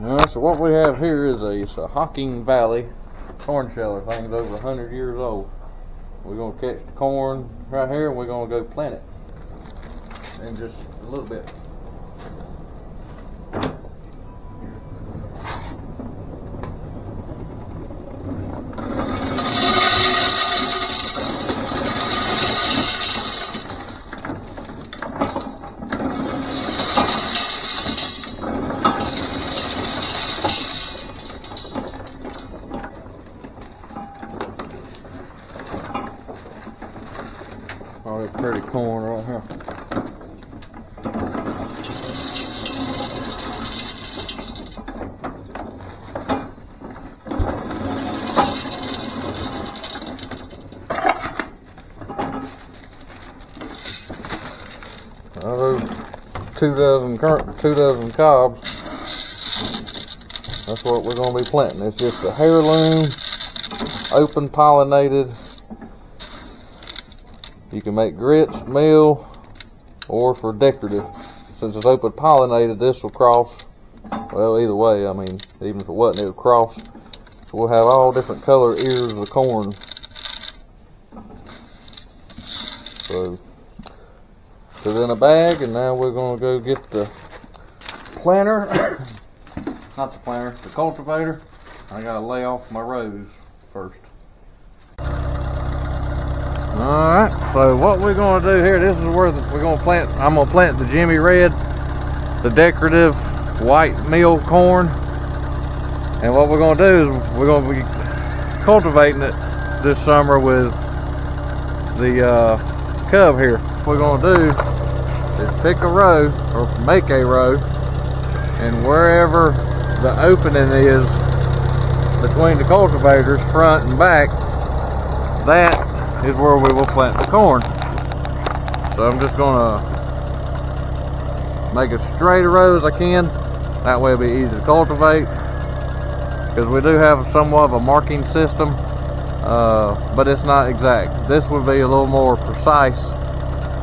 So what we have here is it's a Hocking Valley corn sheller. Thing's over 100 years old. We're gonna catch the corn right here, and we're gonna go plant it in just a little bit. Oh, that's pretty corn right here. Those 2 dozen cobs. That's what we're going to be planting. It's just a heirloom, open pollinated. You can make grits, meal, or for decorative. Since it's open pollinated, this will cross. Well, either way, I mean, even if it wasn't, it would cross. So we'll have all different color ears of the corn. So, put it in a bag, and now we're going to go get the planter. Not the planter, the cultivator. I got to lay off my rows first. Alright, so what we're going to do here, this is where we're going to plant. I'm going to plant the Jimmy Red, the decorative white meal corn. And what we're going to do is we're going to be cultivating it this summer with the Cub here. What we're going to do is pick a row, or make a row, and wherever the opening is between the cultivators, front and back, that is where we will plant the corn. So I'm just gonna make as straight a row as I can. That way it'll be easy to cultivate, because we do have somewhat of a marking system, but it's not exact. This would be a little more precise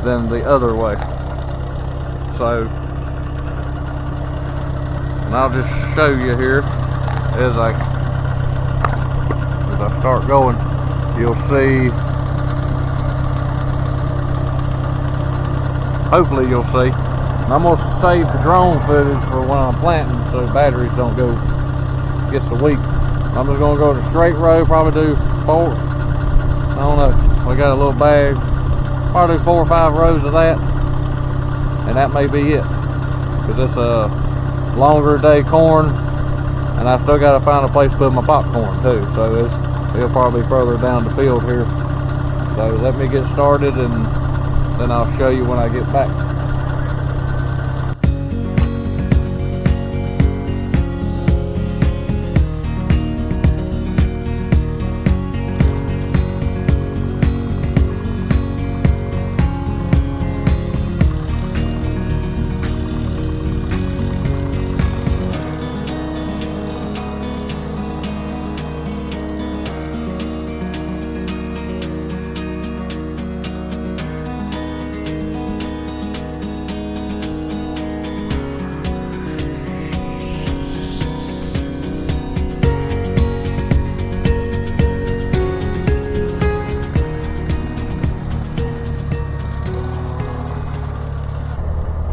than the other way. So, and I'll just show you here as I start going. You'll see, hopefully you'll see. And I'm gonna save the drone footage for when I'm planting, so batteries don't go get so weak. I'm just gonna go to straight row, probably do 4, I don't know, we got a little bag, probably do 4 or 5 rows of that, and that may be it, because it's a longer day corn, and I still got to find a place to put my popcorn too, so it'll probably be further down the field here. So let me get started, and then I'll show you when I get back.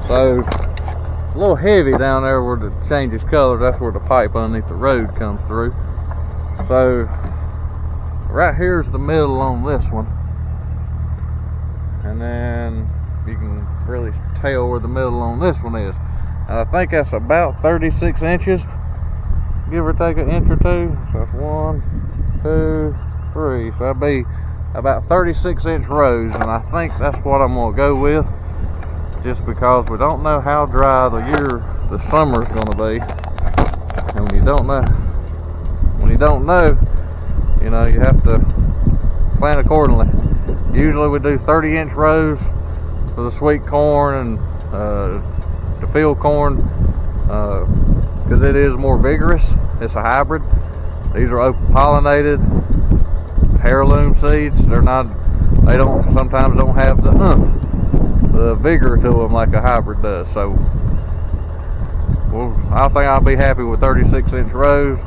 So it's a little heavy down there where it changes color. That's where the pipe underneath the road comes through. So right here's the middle on this one, and then you can really tell where the middle on this one is. And I think that's about 36 inches, give or take an inch or two. So that's 1, 2, 3. So that'd be about 36-inch rows, and I think that's what I'm gonna go with, just because we don't know how dry the summer's gonna be. And when you don't know, you know, you have to plan accordingly. Usually we do 30-inch rows for the sweet corn and the field corn, because it is more vigorous. It's a hybrid. These are open pollinated heirloom seeds. Sometimes don't have the vigor to them like a hybrid does. So well, I think I'll be happy with 36-inch rows.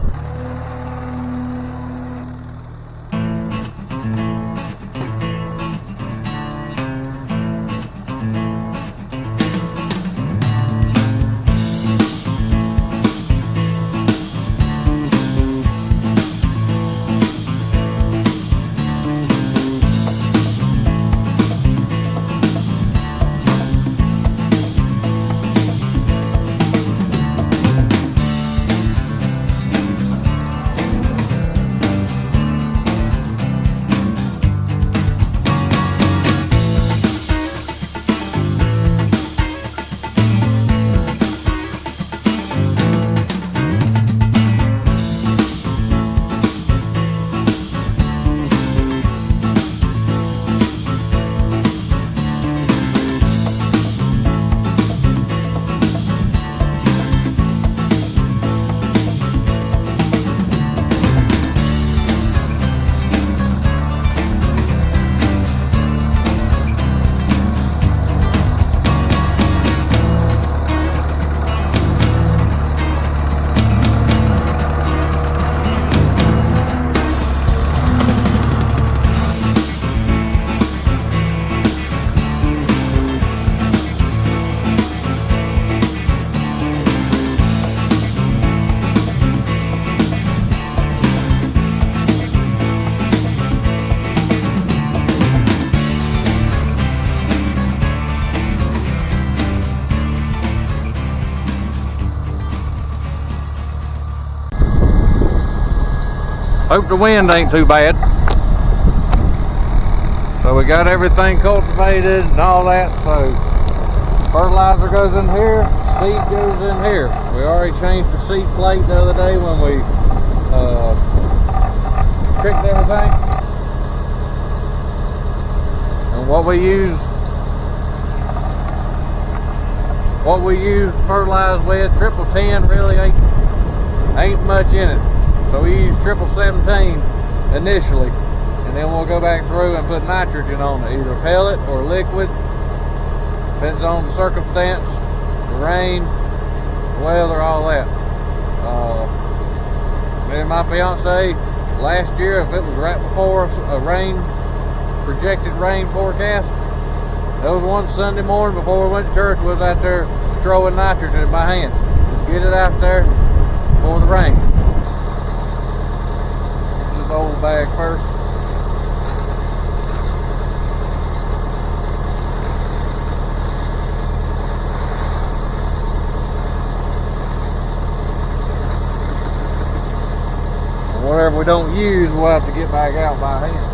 Hope the wind ain't too bad. So we got everything cultivated and all that. So fertilizer goes in here, seed goes in here. We already changed the seed plate the other day when we picked everything. And what we use fertilize with, 10 really ain't much in it. So we use 17 initially, and then we'll go back through and put nitrogen on it, either pellet or liquid. Depends on the circumstance, the rain, the weather, all that. Me and my fiance, last year, if it was right before a projected rain forecast, there was one Sunday morning before we went to church, we was out there throwing nitrogen in my hand. Just get it out there before the rain. This old bag first. Whatever we don't use, we'll have to get back out by hand.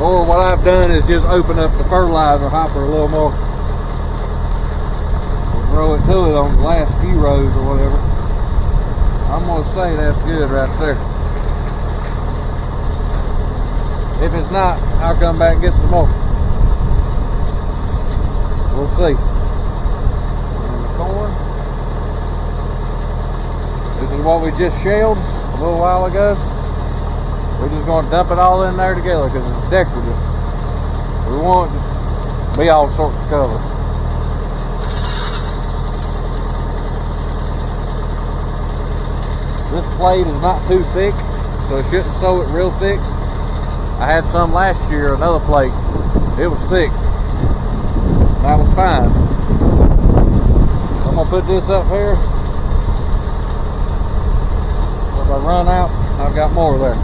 Or what I've done is just open up the fertilizer hopper a little more. We'll throw it to it on the last few rows or whatever. I'm going to say that's good right there. If it's not, I'll come back and get some more. We'll see. And the corn. This is what we just shelled a little while ago. We're just going to dump it all in there together because it's decorative. We want it to be all sorts of colors. This plate is not too thick, so I shouldn't sew it real thick. I had some last year, another plate. It was thick. That was fine. I'm going to put this up here. If I run out, I've got more there.